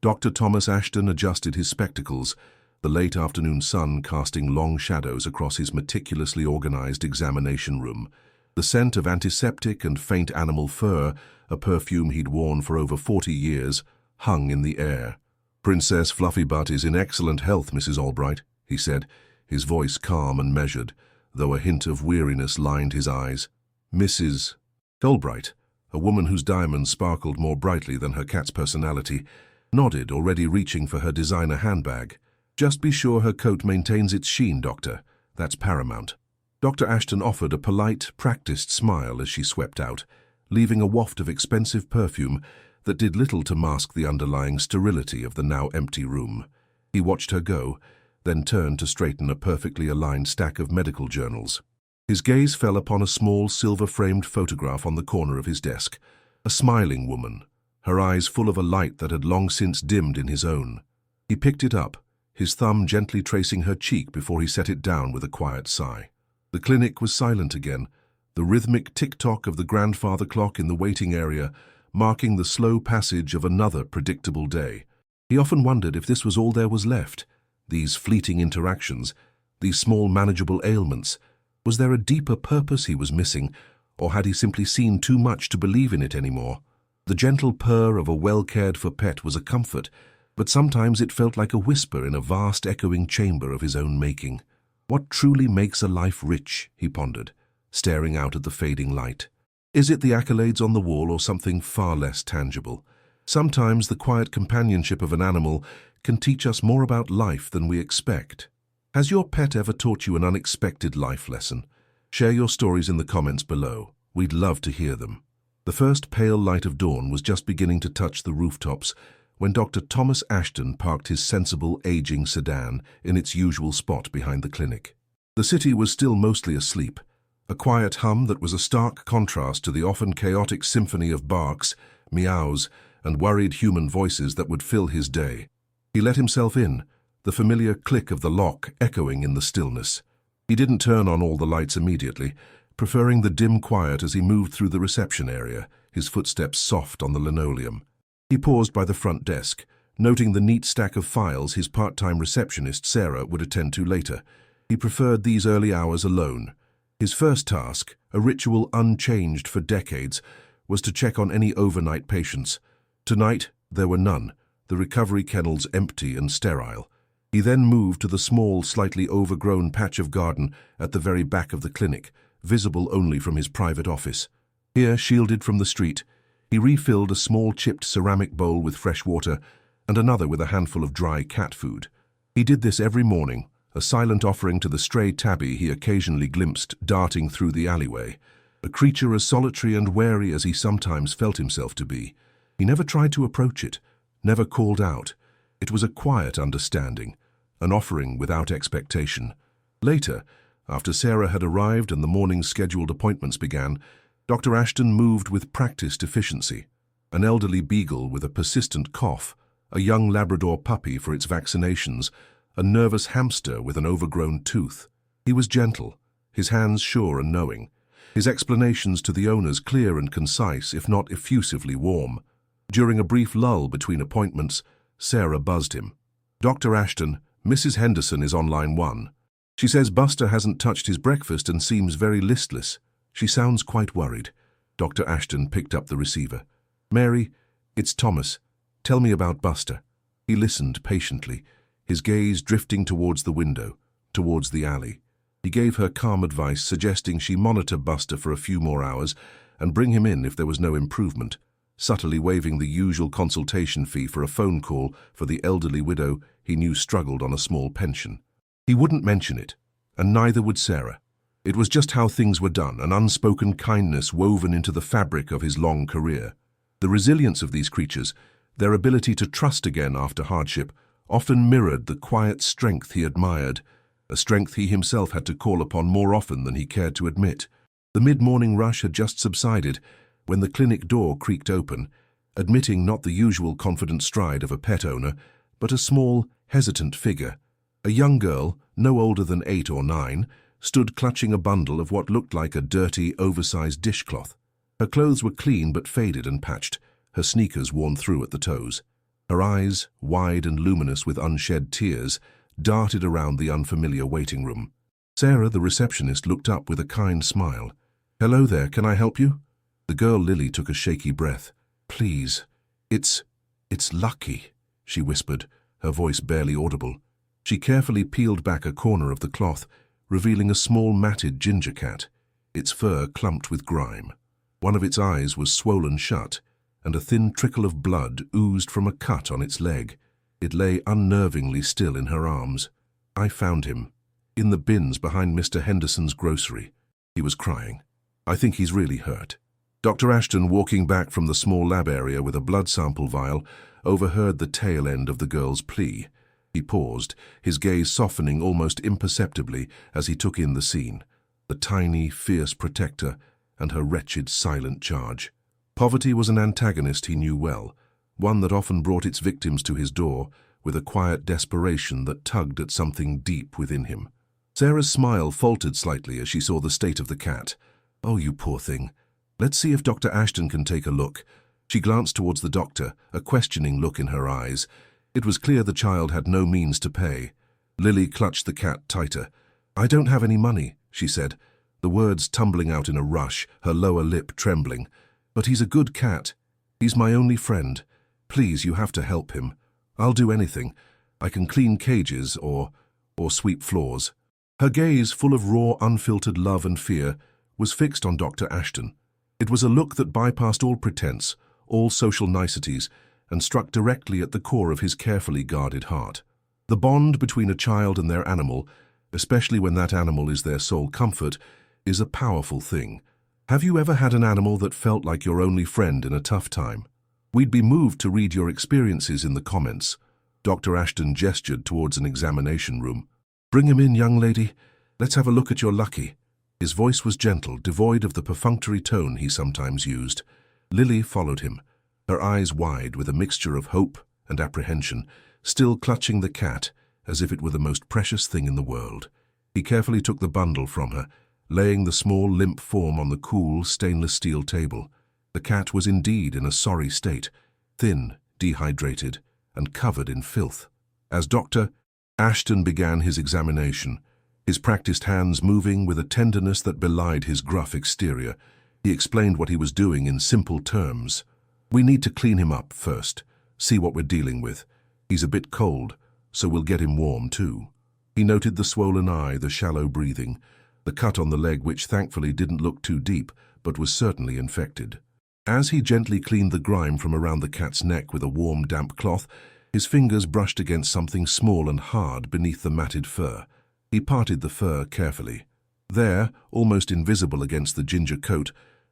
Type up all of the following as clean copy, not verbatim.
Dr. Thomas Ashton adjusted his spectacles, the late afternoon sun casting long shadows across his meticulously organized examination room. The scent of antiseptic and faint animal fur, a perfume he'd worn for over 40 years, hung in the air. "Princess Fluffybutt is in excellent health, Mrs. Albright," he said, his voice calm and measured, though a hint of weariness lined his eyes. Mrs. Albright, a woman whose diamonds sparkled more brightly than her cat's personality, nodded, already reaching for her designer handbag. "Just be sure her coat maintains its sheen, Doctor. That's paramount." Dr. Ashton offered a polite, practiced smile as she swept out, leaving a waft of expensive perfume that did little to mask the underlying sterility of the now empty room. He watched her go, then turned to straighten a perfectly aligned stack of medical journals. His gaze fell upon a small, silver-framed photograph on the corner of his desk. A smiling woman, her eyes full of a light that had long since dimmed in his own. He picked it up, his thumb gently tracing her cheek before he set it down with a quiet sigh. The clinic was silent again, the rhythmic tick-tock of the grandfather clock in the waiting area marking the slow passage of another predictable day. He often wondered if this was all there was left, these fleeting interactions, these small manageable ailments. Was there a deeper purpose he was missing, or had he simply seen too much to believe in it anymore? The gentle purr of a well-cared-for pet was a comfort, but sometimes it felt like a whisper in a vast echoing chamber of his own making. What truly makes a life rich, he pondered, staring out at the fading light. Is it the accolades on the wall or something far less tangible? Sometimes the quiet companionship of an animal can teach us more about life than we expect. Has your pet ever taught you an unexpected life lesson? Share your stories in the comments below. We'd love to hear them. The first pale light of dawn was just beginning to touch the rooftops when Dr. Thomas Ashton parked his sensible, aging sedan in its usual spot behind the clinic. The city was still mostly asleep, a quiet hum that was a stark contrast to the often chaotic symphony of barks, meows, and worried human voices that would fill his day. He let himself in, the familiar click of the lock echoing in the stillness. He didn't turn on all the lights immediately, preferring the dim quiet as he moved through the reception area, his footsteps soft on the linoleum. He paused by the front desk, noting the neat stack of files his part-time receptionist, Sarah, would attend to later. He preferred these early hours alone. His first task, a ritual unchanged for decades, was to check on any overnight patients. Tonight, there were none, the recovery kennels empty and sterile. He then moved to the small, slightly overgrown patch of garden at the very back of the clinic, visible only from his private office. Here, shielded from the street, he refilled a small chipped ceramic bowl with fresh water and another with a handful of dry cat food. He did this every morning, a silent offering to the stray tabby he occasionally glimpsed darting through the alleyway, a creature as solitary and wary as he sometimes felt himself to be. He never tried to approach it, never called out. It was a quiet understanding, an offering without expectation. Later, after Sarah had arrived and the morning's scheduled appointments began, Dr. Ashton moved with practiced efficiency. An elderly beagle with a persistent cough, a young Labrador puppy for its vaccinations, a nervous hamster with an overgrown tooth. He was gentle, his hands sure and knowing, his explanations to the owners clear and concise, if not effusively warm. During a brief lull between appointments, Sarah buzzed him. "Dr. Ashton, Mrs. Henderson is on line 1. She says Buster hasn't touched his breakfast and seems very listless. She sounds quite worried." Dr. Ashton picked up the receiver. "Mary, it's Thomas. Tell me about Buster." He listened patiently, his gaze drifting towards the window, towards the alley. He gave her calm advice, suggesting she monitor Buster for a few more hours and bring him in if there was no improvement, subtly waiving the usual consultation fee for a phone call for the elderly widow he knew struggled on a small pension. He wouldn't mention it, and neither would Sarah. It was just how things were done, an unspoken kindness woven into the fabric of his long career. The resilience of these creatures, their ability to trust again after hardship, often mirrored the quiet strength he admired, a strength he himself had to call upon more often than he cared to admit. The mid-morning rush had just subsided when the clinic door creaked open, admitting not the usual confident stride of a pet owner, but a small, hesitant figure. A young girl, no older than 8 or 9, stood clutching a bundle of what looked like a dirty, oversized dishcloth. Her clothes were clean but faded and patched, her sneakers worn through at the toes. Her eyes, wide and luminous with unshed tears, darted around the unfamiliar waiting room. Sarah, the receptionist, looked up with a kind smile. "Hello there, can I help you?" The girl Lily took a shaky breath. "Please, it's Lucky," she whispered, her voice barely audible. She carefully peeled back a corner of the cloth, revealing a small matted ginger cat, its fur clumped with grime. One of its eyes was swollen shut, and a thin trickle of blood oozed from a cut on its leg. It lay unnervingly still in her arms. "I found him, in the bins behind Mr. Henderson's grocery." He was crying. "I think he's really hurt." Dr. Ashton, walking back from the small lab area with a blood sample vial, overheard the tail end of the girl's plea. He paused, his gaze softening almost imperceptibly as he took in the scene. The tiny, fierce protector and her wretched, silent charge. Poverty was an antagonist he knew well, one that often brought its victims to his door with a quiet desperation that tugged at something deep within him. Sarah's smile faltered slightly as she saw the state of the cat. "Oh, you poor thing. Let's see if Dr. Ashton can take a look." She glanced towards the doctor, a questioning look in her eyes. It was clear the child had no means to pay. Lily clutched the cat tighter. "I don't have any money," she said, the words tumbling out in a rush, her lower lip trembling. "But he's a good cat. He's my only friend. Please, you have to help him. I'll do anything. I can clean cages or sweep floors." Her gaze, full of raw, unfiltered love and fear, was fixed on Dr. Ashton. It was a look that bypassed all pretense, all social niceties, and struck directly at the core of his carefully guarded heart. The bond between a child and their animal, especially when that animal is their sole comfort, is a powerful thing. Have you ever had an animal that felt like your only friend in a tough time? We'd be moved to read your experiences in the comments. Dr. Ashton gestured towards an examination room. "Bring him in, young lady. Let's have a look at your Lucky." His voice was gentle, devoid of the perfunctory tone he sometimes used. Lily followed him, her eyes wide with a mixture of hope and apprehension, still clutching the cat as if it were the most precious thing in the world. He carefully took the bundle from her, laying the small, limp form on the cool, stainless steel table. The cat was indeed in a sorry state, thin, dehydrated, and covered in filth. As Dr. Ashton began his examination, his practiced hands moving with a tenderness that belied his gruff exterior, he explained what he was doing in simple terms. "We need to clean him up first, see what we're dealing with. He's a bit cold, so we'll get him warm too." He noted the swollen eye, the shallow breathing, the cut on the leg which thankfully didn't look too deep, but was certainly infected. As he gently cleaned the grime from around the cat's neck with a warm, damp cloth, his fingers brushed against something small and hard beneath the matted fur. He parted the fur carefully. There, almost invisible against the ginger coat,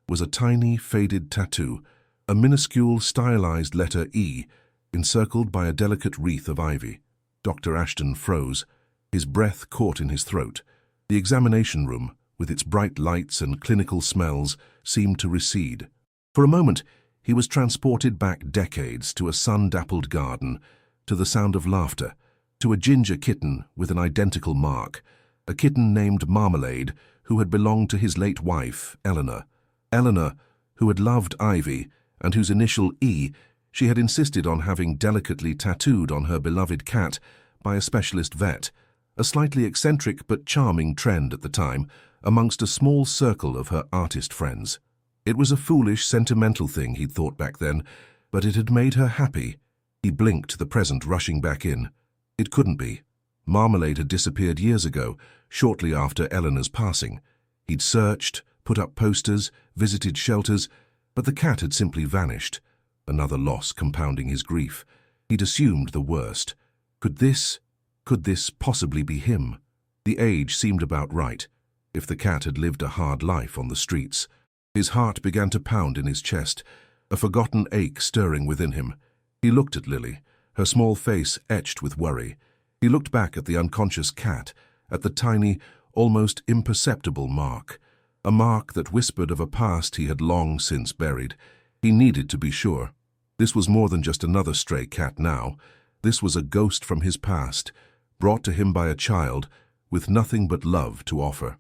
was a tiny, faded tattoo, a minuscule, stylized letter E, encircled by a delicate wreath of ivy. Dr. Ashton froze, his breath caught in his throat. The examination room, with its bright lights and clinical smells, seemed to recede. For a moment, he was transported back decades to a sun-dappled garden, to the sound of laughter, to a ginger kitten with an identical mark, a kitten named Marmalade, who had belonged to his late wife, Eleanor. Eleanor, who had loved Ivy, and whose initial E she had insisted on having delicately tattooed on her beloved cat by a specialist vet, a slightly eccentric but charming trend at the time amongst a small circle of her artist friends. It was a foolish, sentimental thing, he'd thought back then, but it had made her happy. He blinked, the present rushing back in. It couldn't be. Marmalade had disappeared years ago, shortly after Eleanor's passing. He'd searched, put up posters, visited shelters, but the cat had simply vanished. Another loss compounding his grief. He'd assumed the worst. Could this possibly be him? The age seemed about right, if the cat had lived a hard life on the streets. His heart began to pound in his chest, a forgotten ache stirring within him. He looked at Lily, her small face etched with worry. He looked back at the unconscious cat, at the tiny, almost imperceptible mark, a mark that whispered of a past he had long since buried. He needed to be sure. This was more than just another stray cat now. This was a ghost from his past, brought to him by a child, with nothing but love to offer.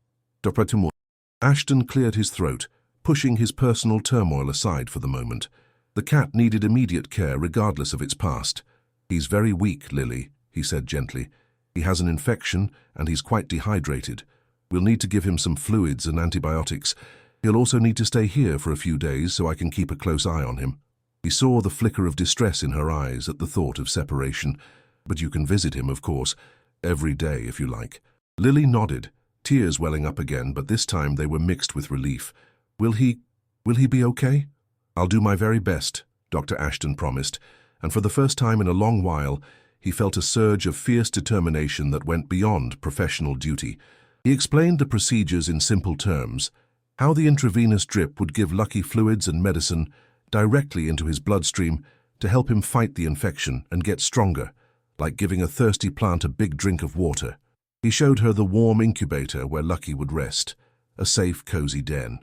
Ashton cleared his throat, pushing his personal turmoil aside for the moment. The cat needed immediate care regardless of its past. "He's very weak, Lily," he said gently. "He has an infection and he's quite dehydrated. We'll need to give him some fluids and antibiotics. He'll also need to stay here for a few days so I can keep a close eye on him." He saw the flicker of distress in her eyes at the thought of separation. "But you can visit him, of course, every day if you like." Lily nodded, tears welling up again, but this time they were mixed with relief. Will he be okay?" "I'll do my very best," Dr. Ashton promised, and for the first time in a long while, he felt a surge of fierce determination that went beyond professional duty. He explained the procedures in simple terms, how the intravenous drip would give Lucky fluids and medicine directly into his bloodstream to help him fight the infection and get stronger, like giving a thirsty plant a big drink of water. He showed her the warm incubator where Lucky would rest, a safe, cozy den.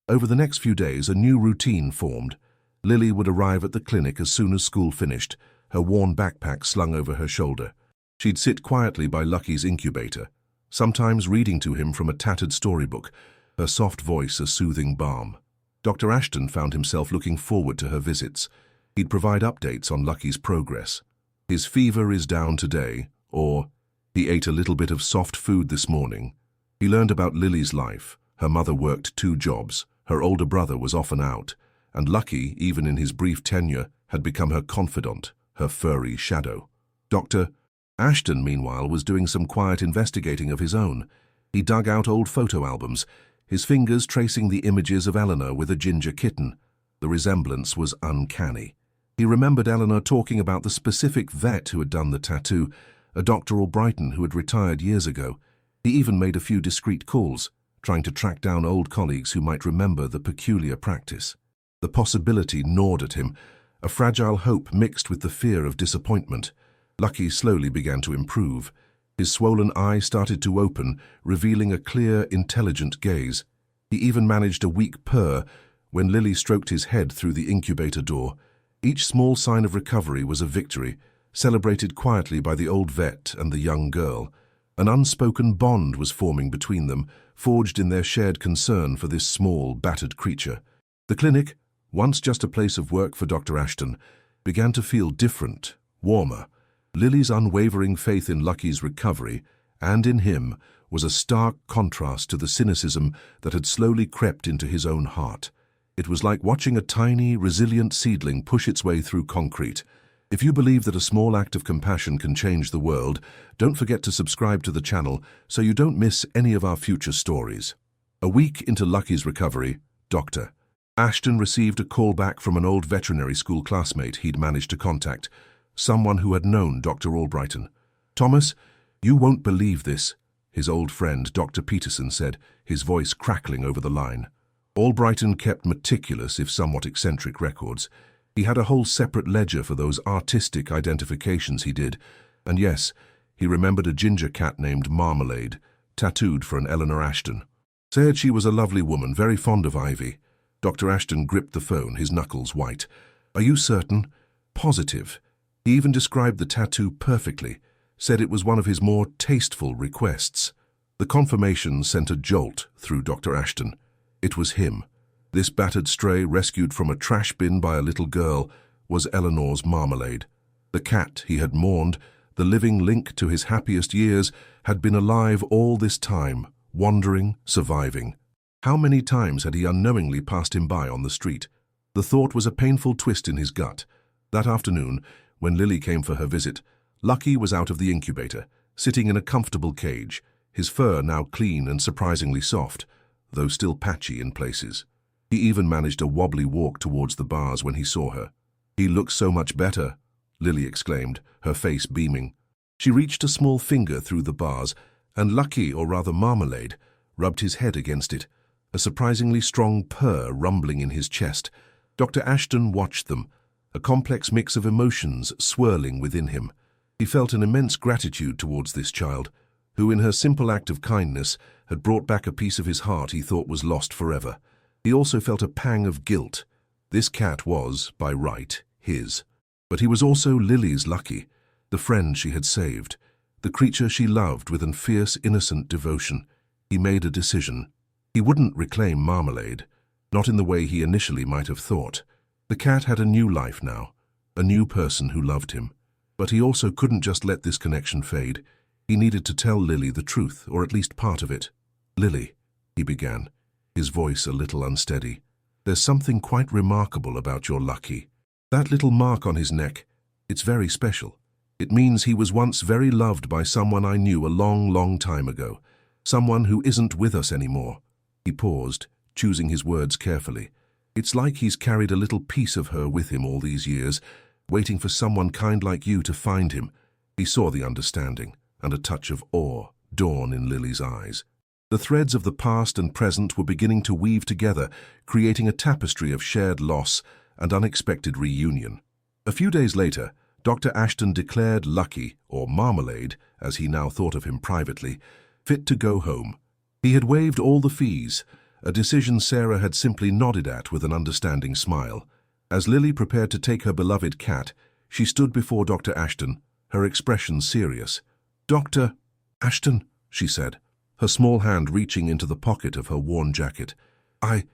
Over the next few days, a new routine formed. Lily would arrive at the clinic as soon as school finished, her worn backpack slung over her shoulder. She'd sit quietly by Lucky's incubator, sometimes reading to him from a tattered storybook, her soft voice a soothing balm. Dr. Ashton found himself looking forward to her visits. He'd provide updates on Lucky's progress. "His fever is down today," or "He ate a little bit of soft food this morning." He learned about Lily's life. Her mother worked 2 jobs. Her older brother was often out, and Lucky, even in his brief tenure, had become her confidant, her furry shadow. Dr. Ashton, meanwhile, was doing some quiet investigating of his own. He dug out old photo albums, his fingers tracing the images of Eleanor with a ginger kitten. The resemblance was uncanny. He remembered Eleanor talking about the specific vet who had done the tattoo, a Dr. Albrighton who had retired years ago. He even made a few discreet calls, trying to track down old colleagues who might remember the peculiar practice. The possibility gnawed at him, a fragile hope mixed with the fear of disappointment. Lucky slowly began to improve. His swollen eye started to open, revealing a clear, intelligent gaze. He even managed a weak purr when Lily stroked his head through the incubator door. Each small sign of recovery was a victory, celebrated quietly by the old vet and the young girl. An unspoken bond was forming between them, forged in their shared concern for this small, battered creature. The clinic, once just a place of work for Dr. Ashton, began to feel different, warmer. Lily's unwavering faith in Lucky's recovery, and in him, was a stark contrast to the cynicism that had slowly crept into his own heart. It was like watching a tiny, resilient seedling push its way through concrete. If you believe that a small act of compassion can change the world, don't forget to subscribe to the channel so you don't miss any of our future stories. A week into Lucky's recovery, Dr. Ashton received a call back from an old veterinary school classmate he'd managed to contact, someone who had known Dr. Albrighton. "Thomas, you won't believe this," his old friend Dr. Peterson said, his voice crackling over the line. Albrighton kept meticulous, if somewhat eccentric, records. He had a whole separate ledger for those artistic identifications he did, and yes, he remembered a ginger cat named Marmalade, tattooed for an Eleanor Ashton. Said she was a lovely woman, very fond of Ivy. Dr. Ashton gripped the phone, his knuckles white. "Are you certain?" "Positive." He even described the tattoo perfectly, said it was one of his more tasteful requests. The confirmation sent a jolt through Dr. Ashton. It was him. This battered stray, rescued from a trash bin by a little girl, was Eleanor's Marmalade. The cat he had mourned, the living link to his happiest years, had been alive all this time, wandering, surviving. How many times had he unknowingly passed him by on the street? The thought was a painful twist in his gut. That afternoon, when Lily came for her visit, Lucky was out of the incubator, sitting in a comfortable cage, his fur now clean and surprisingly soft, though still patchy in places. He even managed a wobbly walk towards the bars when he saw her. "He looks so much better," Lily exclaimed, her face beaming. She reached a small finger through the bars, and Lucky, or rather Marmalade, rubbed his head against it, a surprisingly strong purr rumbling in his chest. Dr. Ashton watched them, a complex mix of emotions swirling within him. He felt an immense gratitude towards this child, who in her simple act of kindness had brought back a piece of his heart he thought was lost forever. He also felt a pang of guilt. This cat was, by right, his. But he was also Lily's Lucky, the friend she had saved, the creature she loved with an fierce, innocent devotion. He made a decision. He wouldn't reclaim Marmalade, not in the way he initially might have thought. The cat had a new life now, a new person who loved him. But he also couldn't just let this connection fade. He needed to tell Lily the truth, or at least part of it. "Lily," he began, his voice a little unsteady, "there's something quite remarkable about your Lucky. That little mark on his neck, it's very special. It means he was once very loved by someone I knew a long, long time ago. Someone who isn't with us anymore." He paused, choosing his words carefully. "It's like he's carried a little piece of her with him all these years, waiting for someone kind like you to find him." He saw the understanding, and a touch of awe dawn in Lily's eyes. The threads of the past and present were beginning to weave together, creating a tapestry of shared loss and unexpected reunion. A few days later, Dr. Ashton declared Lucky, or Marmalade, as he now thought of him privately, fit to go home. He had waived all the fees, a decision Sarah had simply nodded at with an understanding smile. As Lily prepared to take her beloved cat, she stood before Dr. Ashton, her expression serious. "Dr. Ashton," she said, her small hand reaching into the pocket of her worn jacket. I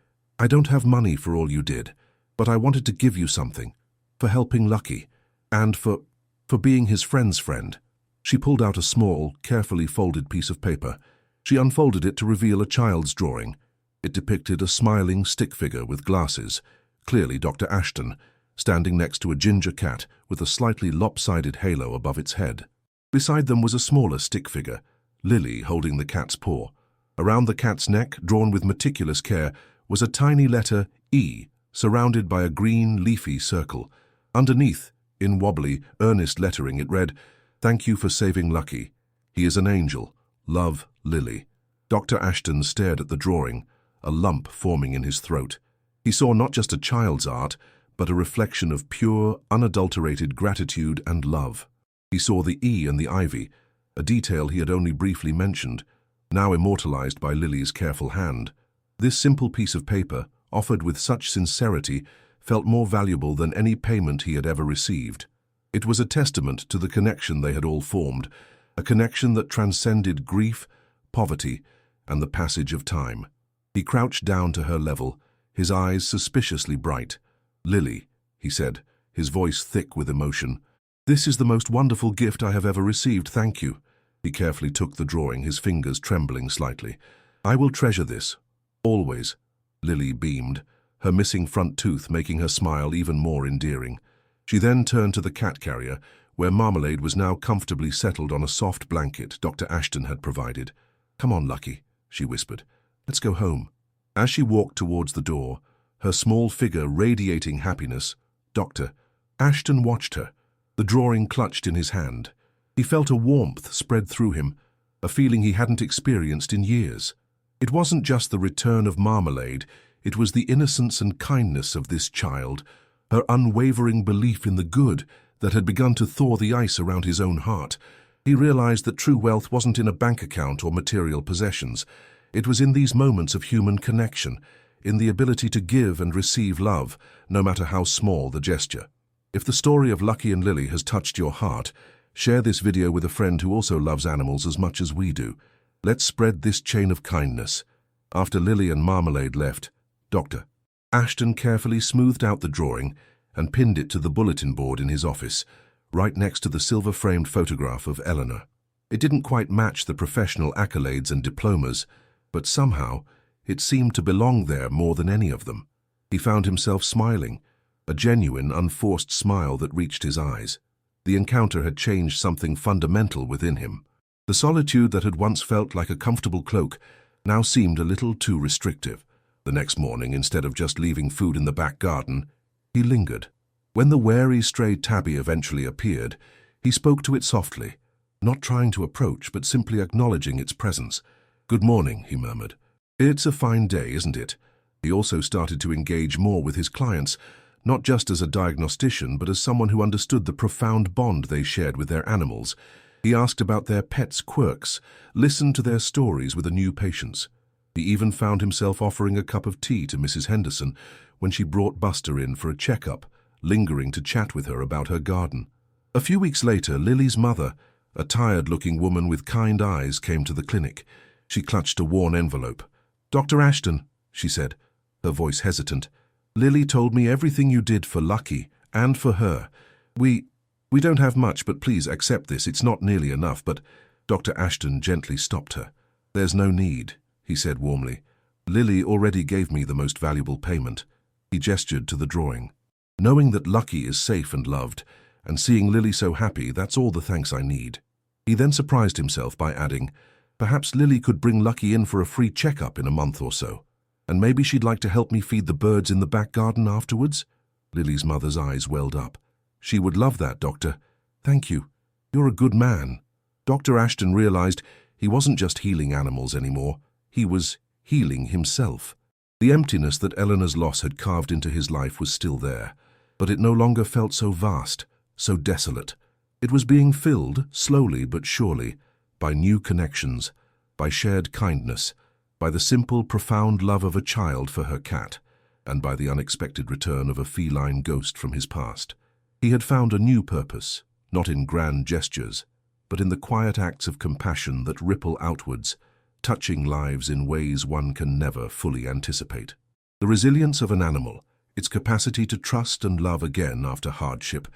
don't have money for all you did, but I wanted to give you something, for helping Lucky, and for being his friend's friend." She pulled out a small, carefully folded piece of paper. She unfolded it to reveal a child's drawing. It depicted a smiling stick figure with glasses, clearly Dr. Ashton, standing next to a ginger cat with a slightly lopsided halo above its head. Beside them was a smaller stick figure, Lily holding the cat's paw. Around the cat's neck, drawn with meticulous care, was a tiny letter E, surrounded by a green, leafy circle. Underneath, in wobbly, earnest lettering, it read, "Thank you for saving Lucky. He is an angel. Love, Lily." Dr. Ashton stared at the drawing, a lump forming in his throat. He saw not just a child's art, but a reflection of pure, unadulterated gratitude and love. He saw the E and the ivy, a detail he had only briefly mentioned, now immortalized by Lily's careful hand. This simple piece of paper, offered with such sincerity, felt more valuable than any payment he had ever received. It was a testament to the connection they had all formed, a connection that transcended grief, poverty, and the passage of time. He crouched down to her level, his eyes suspiciously bright. "Lily," he said, his voice thick with emotion, "this is the most wonderful gift I have ever received, thank you." He carefully took the drawing, his fingers trembling slightly. "I will treasure this, always." Lily beamed, her missing front tooth making her smile even more endearing. She then turned to the cat carrier, where Marmalade was now comfortably settled on a soft blanket Dr. Ashton had provided. "Come on, Lucky," she whispered. "Let's go home." As she walked towards the door, her small figure radiating happiness, Dr. Ashton watched her, the drawing clutched in his hand. He felt a warmth spread through him, a feeling he hadn't experienced in years. It wasn't just the return of Marmalade, it was the innocence and kindness of this child, her unwavering belief in the good that had begun to thaw the ice around his own heart. He realized that true wealth wasn't in a bank account or material possessions. It was in these moments of human connection, in the ability to give and receive love, no matter how small the gesture. If the story of Lucky and Lily has touched your heart, share this video with a friend who also loves animals as much as we do. Let's spread this chain of kindness. After Lily and Marmalade left, Dr. Ashton carefully smoothed out the drawing and pinned it to the bulletin board in his office, right next to the silver-framed photograph of Eleanor. It didn't quite match the professional accolades and diplomas, but somehow it seemed to belong there more than any of them. He found himself smiling, a genuine, unforced smile that reached his eyes. The encounter had changed something fundamental within him. The solitude that had once felt like a comfortable cloak now seemed a little too restrictive. The next morning, instead of just leaving food in the back garden, he lingered. When the wary stray tabby eventually appeared, he spoke to it softly, not trying to approach but simply acknowledging its presence. "Good morning," he murmured. "It's a fine day, isn't it?" He also started to engage more with his clients, not just as a diagnostician but as someone who understood the profound bond they shared with their animals. He asked about their pets' quirks, listened to their stories with a new patience. He even found himself offering a cup of tea to Mrs. Henderson when she brought Buster in for a checkup, lingering to chat with her about her garden. A few weeks later, Lily's mother, a tired-looking woman with kind eyes, came to the clinic. She clutched a worn envelope. "Dr. Ashton," she said, her voice hesitant, "Lily told me everything you did for Lucky and for her. "We don't have much, but please accept this. It's not nearly enough." But Dr. Ashton gently stopped her. "There's no need," he said warmly. "Lily already gave me the most valuable payment." He gestured to the drawing. "Knowing that Lucky is safe and loved, and seeing Lily so happy, that's all the thanks I need." He then surprised himself by adding, "Perhaps Lily could bring Lucky in for a free checkup in a month or so. And maybe she'd like to help me feed the birds in the back garden afterwards?" Lily's mother's eyes welled up. "She would love that, Doctor. Thank you. You're a good man." Dr. Ashton realized he wasn't just healing animals anymore. He was healing himself. The emptiness that Eleanor's loss had carved into his life was still there, but it no longer felt so vast, so desolate. It was being filled, slowly but surely, by new connections, by shared kindness, by the simple, profound love of a child for her cat, and by the unexpected return of a feline ghost from his past. He had found a new purpose, not in grand gestures, but in the quiet acts of compassion that ripple outwards, touching lives in ways one can never fully anticipate. The resilience of an animal, its capacity to trust and love again after hardship,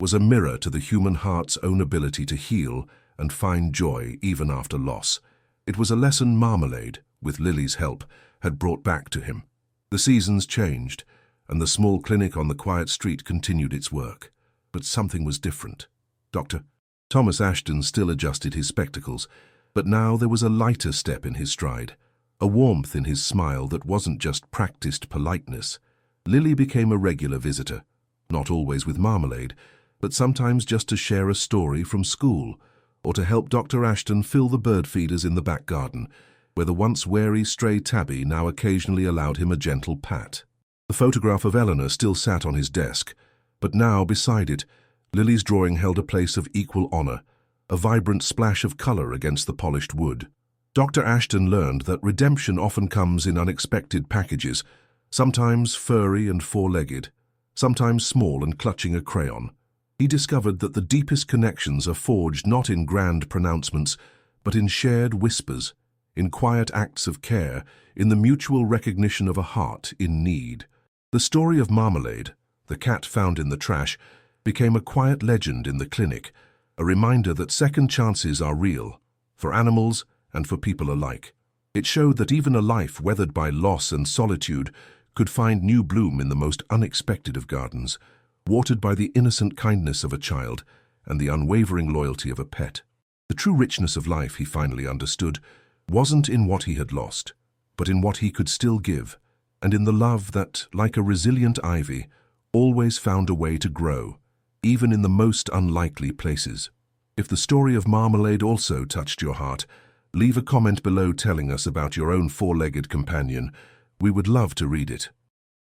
was a mirror to the human heart's own ability to heal and find joy even after loss. It was a lesson Marmalade, with Lily's help, had brought back to him. The seasons changed, and the small clinic on the quiet street continued its work. But something was different. Dr. Thomas Ashton still adjusted his spectacles, but now there was a lighter step in his stride, a warmth in his smile that wasn't just practiced politeness. Lily became a regular visitor, not always with Marmalade, but sometimes just to share a story from school, or to help Dr. Ashton fill the bird feeders in the back garden, where the once wary stray tabby now occasionally allowed him a gentle pat. The photograph of Eleanor still sat on his desk, but now beside it, Lily's drawing held a place of equal honor, a vibrant splash of color against the polished wood. Dr. Ashton learned that redemption often comes in unexpected packages, sometimes furry and four-legged, sometimes small and clutching a crayon. He discovered that the deepest connections are forged not in grand pronouncements, but in shared whispers, in quiet acts of care, in the mutual recognition of a heart in need. The story of Marmalade, the cat found in the trash, became a quiet legend in the clinic, a reminder that second chances are real, for animals and for people alike. It showed that even a life weathered by loss and solitude could find new bloom in the most unexpected of gardens, watered by the innocent kindness of a child and the unwavering loyalty of a pet. The true richness of life, he finally understood, wasn't in what he had lost, but in what he could still give, and in the love that, like a resilient ivy, always found a way to grow, even in the most unlikely places. If the story of Marmalade also touched your heart, leave a comment below telling us about your own four-legged companion. We would love to read it.